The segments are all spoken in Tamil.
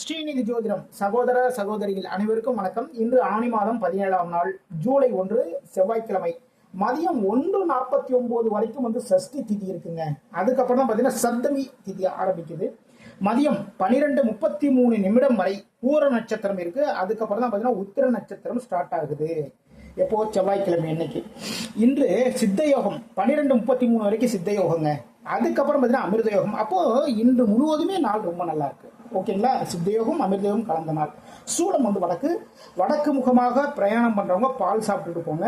ஸ்ரீநிதி ஜோதிடம் சகோதர சகோதரிகள் அனைவருக்கும் வணக்கம். இன்று ஆணி மாதம் 17ஆம் நாள் ஜூலை 1 செவ்வாய்க்கிழமை மதியம் 1:49 வரைக்கும் சஷ்டி திதி இருக்குங்க. அதுக்கப்புறம் தான் பார்த்தீங்கன்னா சப்தமி திதி ஆரம்பிக்குது. மதியம் 12:33 வரை பூர நட்சத்திரம் இருக்கு. அதுக்கப்புறம் தான் பார்த்தீங்கன்னா உத்திர நட்சத்திரம் ஸ்டார்ட் ஆகுது. எப்போ? செவ்வாய்க்கிழமை இன்னைக்கு. இன்று சித்த யோகம் 12:33 வரைக்கும் சித்த யோகங்க. அதுக்கப்புறம் பார்த்தீங்கன்னா அமிர்த யோகம். அப்போ இன்று முழுவதுமே நாள் ரொம்ப நல்லா இருக்கு. ஓகேங்களா? சித்தயோகம் அமிர்தயோகம் கலந்த நாள். சூலம் வடக்கு முகமாக பிரயாணம் பண்றவங்க பால் சாப்பிட்டுட்டு போங்க.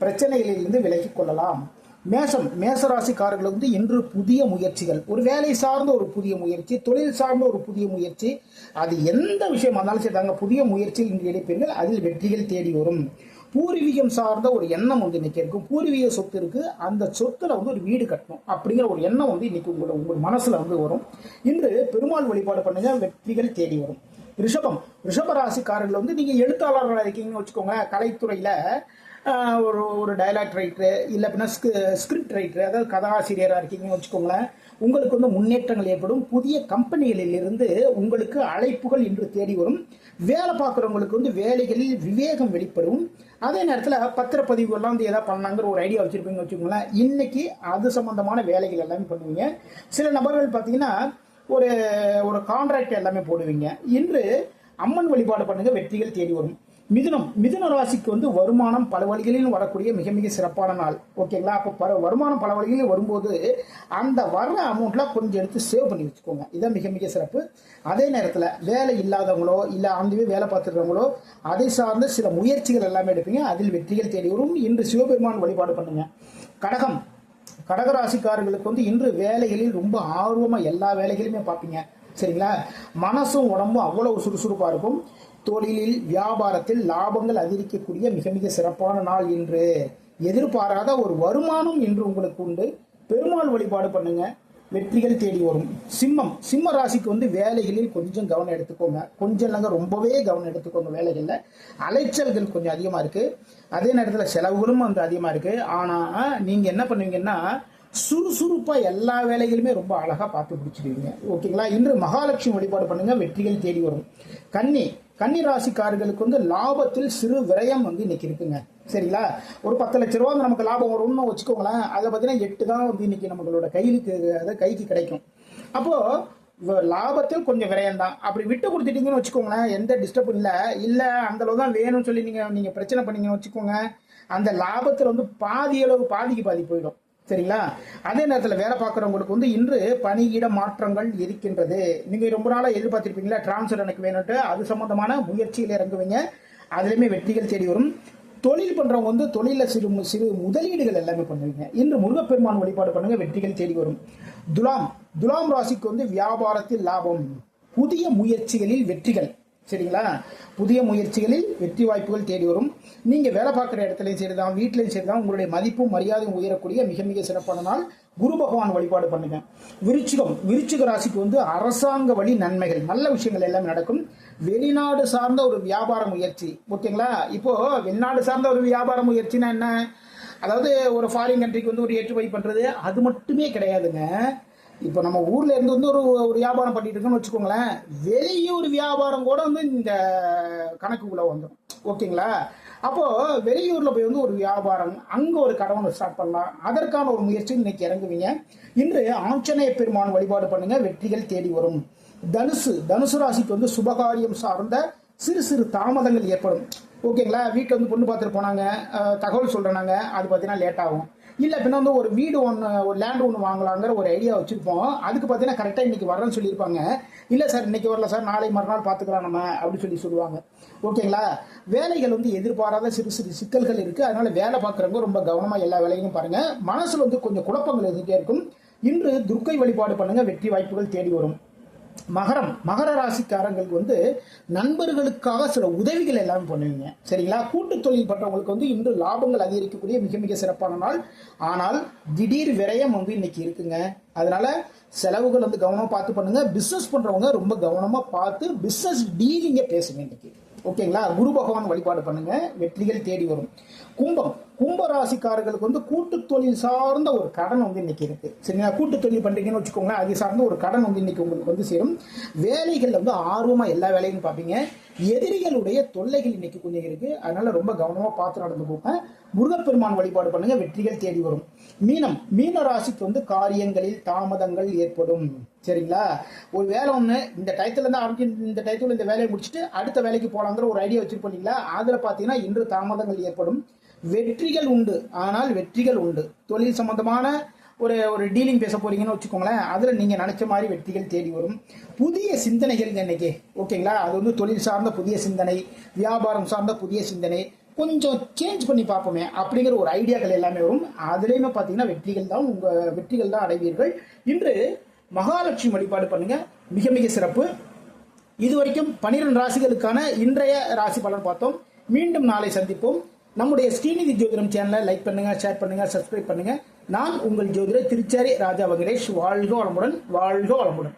பிரச்சனைகளிலிருந்து விலகி கொள்ளலாம். மேசராசிக்காரர்களுக்கு இன்று புதிய முயற்சிகள், ஒரு வேலை சார்ந்த ஒரு புதிய முயற்சி, தொழில் சார்ந்த ஒரு புதிய முயற்சி, அது எந்த விஷயமா இருந்தாலும் சரி தாங்க, புதிய முயற்சியில் இன்று எடுப்பீர்கள். அதில் வெற்றிகள் தேடி வரும். பூர்வீகம் சார்ந்த ஒரு எண்ணம் இன்னைக்கு இருக்கும். பூர்வீக சொத்து இருக்கு, அந்த சொத்துல ஒரு வீடு கட்டணும் அப்படிங்கிற ஒரு எண்ணம் இன்னைக்கு உங்க மனசுல வரும். இன்று பெருமாள் வழிபாடு பண்ணுங்க, வெற்றிகள் தேடி வரும். ரிஷப ராசிக்காரர்கள் நீங்க எழுத்தாளர்களாக இருக்கீங்கன்னு வச்சுக்கோங்க. கலைத்துறையில ஒரு டைலாக் ரைட்டரு இல்லை அப்படின்னா ஸ்கிரிப்ட் ரைட்டரு, அதாவது கதாசிரியராக இருக்கீங்கன்னு வச்சுக்கோங்களேன். உங்களுக்கு முன்னேற்றங்கள் ஏற்படும். புதிய கம்பெனிகளிலிருந்து உங்களுக்கு அழைப்புகள் இன்று தேடி வரும். வேலை பார்க்குறவங்களுக்கு வேலைகளில் விவேகம் வெளிப்படும். அதே நேரத்தில் பத்திரப்பதிவுகள்லாம் ஏதாவது பண்ணாங்கிற ஒரு ஐடியா வச்சுருப்பீங்கன்னு வச்சுக்கோங்களேன். இன்னைக்கு அது சம்பந்தமான வேலைகள் எல்லாமே பண்ணுவீங்க. சில நபர்கள் பார்த்தீங்கன்னா ஒரு கான்ட்ராக்ட் எல்லாமே போடுவீங்க. இன்று அம்மன் வழிபாடு பண்ணுங்க, வெற்றிகள் தேடி வரும். மிதுன ராசிக்கு வருமானம் பல வழிகளிலும் வரக்கூடிய மிக மிக சிறப்பான நாள். ஓகேங்களா? அப்போ வருமானம் பல வழிகளில் வரும்போது அந்த வர்ற அமௌண்ட்ல கொஞ்சம் எடுத்து சேவ் பண்ணி வச்சுக்கோங்க. இதான் மிக மிக சிறப்பு. அதே நேரத்தில் வேலை இல்லாதவங்களோ இல்லை அந்த வேலை பார்த்துருக்கவங்களோ அதை சார்ந்த சில முயற்சிகள் எல்லாமே எடுப்பீங்க. அதில் வெற்றிகள் தேடி வரும். இன்று சிவபெருமான் வழிபாடு பண்ணுங்க. கடகராசிக்காரர்களுக்கு இன்று வேலைகளில் ரொம்ப ஆர்வமா எல்லா வேலைகளுமே பார்ப்பீங்க. சரிங்களா? மனசும் உடம்பும் அவ்வளவு சுறுசுறுப்பா இருக்கும். தொழிலில் வியாபாரத்தில் லாபங்கள் அதிகரிக்கக்கூடிய மிக மிக சிறப்பான நாள் இன்று. எதிர்பாராத ஒரு வருமானம் இன்று உங்களுக்கு உண்டு. பெருமாள் வழிபாடு பண்ணுங்க, வெற்றிகள் தேடி வரும். சிம்ம ராசிக்கு வேலைகளில் கொஞ்சம் கவனம் எடுத்துக்கோங்க. கொஞ்சம் இல்லைங்க, ரொம்பவே கவனம் எடுத்துக்கோங்க. வேலைகளில் அலைச்சல்கள் கொஞ்சம் அதிகமாக இருக்கு. அதே நேரத்தில் செலவுகளும் அதிகமாக இருக்கு. ஆனால் நீங்க என்ன பண்ணுவீங்கன்னா சுறுசுறுப்பா எல்லா வேலைகளுமே ரொம்ப அழகா பார்த்து பிடிச்சிடுவீங்க. ஓகேங்களா? இன்று மகாலட்சுமி வழிபாடு பண்ணுங்க, வெற்றிகள் தேடி வரும். கன்னி ராசிக்காரர்களுக்கு லாபத்தில் சிறு விரயம் இன்னைக்கு இருக்குங்க. சரிங்களா? ஒரு 10 லட்ச ரூபா நமக்கு லாபம் வரும்னு வச்சுக்கோங்களேன். அதை பார்த்தீங்கன்னா 8 தான் இன்னைக்கு நம்மளோட கைக்கு கிடைக்கும். அப்போ லாபத்தில் கொஞ்சம் விரயம் தான். அப்படி விட்டு கொடுத்துட்டீங்கன்னு வச்சுக்கோங்களேன், எந்த டிஸ்டர்பும் இல்லை அந்த அளவு தான் வேணும்னு சொல்லி நீங்க பிரச்சனை பண்ணீங்கன்னு வச்சுக்கோங்க, அந்த லாபத்தில் பாதி அளவு பாதிக்கு பாதி போயிடும். சரிங்களா? அதே நேரத்தில் வேலை பார்க்குறவங்களுக்கு இன்று பணியிட மாற்றங்கள் இருக்கின்றது. நீங்க ரொம்ப நாளாக எதிர்பார்த்திருப்பீங்களா, டிரான்ஸ்ஃபர் எனக்கு வேணும்ட்டு, அது சம்பந்தமான முயற்சியில் இறங்குவீங்க. அதுலேயுமே வெற்றிகள் தேடி வரும். தொழில் பண்றவங்க தொழில சிறு முதலீடுகள் எல்லாமே பண்ணுவீங்க. இன்று முருகப்பெருமான் வழிபாடு பண்ணுங்க, வெற்றிகள் தேடி வரும். துலாம் ராசிக்கு வியாபாரத்தில் லாபம், புதிய முயற்சிகளில் வெற்றிகள். சரிங்களா? புதிய முயற்சிகளில் வெற்றி வாய்ப்புகள் தேடி வரும். நீங்க வேலை பார்க்குற இடத்துலையும் சரிதான், வீட்டிலையும் சரிதான், உங்களுடைய மதிப்பும் மரியாதையும் உயரக்கூடிய மிக மிக சிறப்பான நாள். குரு பகவான் வழிபாடு பண்ணுங்க. விருச்சிக ராசிக்கு அரசாங்க வழி நன்மைகள், நல்ல விஷயங்கள் எல்லாம் நடக்கும். வெளிநாடு சார்ந்த ஒரு வியாபார முயற்சி. ஓகேங்களா? இப்போ வெளிநாடு சார்ந்த ஒரு வியாபார முயற்சினா என்ன? அதாவது ஒரு ஃபாரின் கண்ட்ரிக்கு ஒரு ஏற்றுமதி பண்றது, அது மட்டுமே கிடையாதுங்க. இப்போ நம்ம ஊர்ல இருந்து ஒரு வியாபாரம் பண்ணிட்டு இருக்கோம்னு வச்சுக்கோங்களேன், வெளியூர் வியாபாரம் கூட இந்த கணக்குக்குள்ள வந்துடும். ஓகேங்களா? அப்போ வெளியூர்ல போய் ஒரு வியாபாரம், அங்க ஒரு கடை ஸ்டார்ட் பண்ணலாம். அதற்கான ஒரு முயற்சி இன்னைக்கு இறங்குவீங்க. இன்று ஆஞ்சநேய பெருமான் வழிபாடு பண்ணுங்க, வெற்றிகள் தேடி வரும். தனுசு ராசிக்கு சுபகாரியம் சார்ந்த சிறு சிறு தாமதங்கள் ஏற்படும். ஓகேங்களா? வீட்டில் பொண்ணு பார்த்துட்டு போனாங்க, தகவல் சொல்றாங்க, அது பார்த்தீங்கன்னா லேட் ஆகும். இல்லை அப்படின்னா ஒரு வீடு ஒரு லேண்ட் ஒன்று வாங்கலாங்கிற ஒரு ஐடியா வச்சிருப்போம். அதுக்கு பார்த்தீங்கன்னா கரெக்டாக இன்னைக்கு வரேன்னு சொல்லியிருப்பாங்க. இல்லை சார் இன்னைக்கு வரல சார், நாளை மறுநாள் பார்த்துக்கலாம் நம்ம அப்படின்னு சொல்லுவாங்க. ஓகேங்களா? வேலைகள் எதிர்பாராத சிறு சிறு சிக்கல்கள் இருக்கு. அதனால வேலை பார்க்குறவங்க ரொம்ப கவனமா எல்லா வேலையும் பாருங்க. மனசுல கொஞ்சம் குழப்பங்கள் இருந்துட்டே இருக்கும். இன்று துர்க்கை வழிபாடு பண்ணுங்க, வெற்றி வாய்ப்புகள் தேடி வரும். மகர ராசிக்காரங்களுக்கு நண்பர்களுக்காக சில உதவிகள் எல்லாமே பண்ணுவீங்க. சரிங்களா? கூட்டு தொழில் பண்றவங்களுக்கு இன்று லாபங்கள் அதிகரிக்கக்கூடிய மிக மிக சிறப்பான நாள். ஆனால் திடீர் விரயம் இன்னைக்கு இருக்குங்க. அதனால செலவுகள் கவனமா பார்த்து பண்ணுங்க. பிசினஸ் பண்றவங்க ரொம்ப கவனமா பார்த்து பிசினஸ் டீலிங்க பேசுங்க இன்னைக்கு. ஓகேங்களா? குரு பகவான் வழிபாடு பண்ணுங்க, வெற்றிகள் தேடி வரும். கும்பராசிக்காரர்களுக்கு வந்து கூட்டு தொழில் சார்ந்த ஒரு கடன் வந்து இன்னைக்கு இருக்கு. சரிங்களா, கூட்டு தொழில் பண்றீங்கன்னு வச்சுக்கோங்களேன், அது சார்ந்த ஒரு கடன் வந்து இன்னைக்கு உங்களுக்கு வந்து சேரும். வேலைகள் வந்து ஆர்வமா எல்லா வேலையும் பார்ப்பீங்க. எதிரிகளுடைய தொல்லைகள் இன்னைக்கு கொஞ்சம் இருக்கு, அதனால ரொம்ப கவனமா பார்த்து நடந்து போங்க. முருகப்பெருமான் வழிபாடு பண்ணுங்க, வெற்றிகள் தேடி வரும். மீன ராசிக்கு வந்து காரியங்களில் தாமதங்கள் ஏற்படும். சரிங்களா, ஒரு வேலை ஒண்ணு இந்த டயத்துல இருந்து ஆரம்பிச்சு இந்த டயத்துல இந்த வேலையை முடிச்சுட்டு அடுத்த வேலைக்கு போலாங்கிற ஒரு ஐடியா வச்சிருப்பீங்களா, அதுல பாத்தீங்கன்னா இன்று தாமதங்கள் ஏற்படும். வெற்றிகள் உண்டு, ஆனால் வெற்றிகள் உண்டு. தொழில் சம்பந்தமான ஒரு ஒரு டீலிங் பேச போறீங்கன்னு வச்சுக்கோங்களேன், அதுல நீங்க நினைச்ச மாதிரி வெற்றிகள் தேடி வரும். புதிய சிந்தனைகள் இன்னைக்கு ஓகேங்களா, அது வந்து தொழில் சார்ந்த புதிய சிந்தனை, வியாபாரம் சார்ந்த புதிய சிந்தனை, கொஞ்சம் சேஞ்ச் பண்ணி பார்ப்போமே அப்படிங்கிற ஒரு ஐடியாக்கள் எல்லாமே வரும். அதுலயுமே பாத்தீங்கன்னா வெற்றிகள் தான் அடைவீர்கள். இன்று மகாலட்சுமி வழிபாடு பண்ணுங்க, மிக மிக சிறப்பு. இதுவரைக்கும் 12 ராசிகளுக்கான இன்றைய ராசி பலன் பார்த்தோம். மீண்டும் நாளை சந்திப்போம். நம்முடைய ஸ்ரீநிதி ஜோதிடம் சேனலை லைக் பண்ணுங்க, ஷேர் பண்ணுங்க, சப்ஸ்கிரைப் பண்ணுங்க. நான் உங்கள் ஜோதிடர் திருச்சாரி ராஜா வெங்கடேஷ். வாழ்க வளமுடன், வாழ்க வளமுடன்.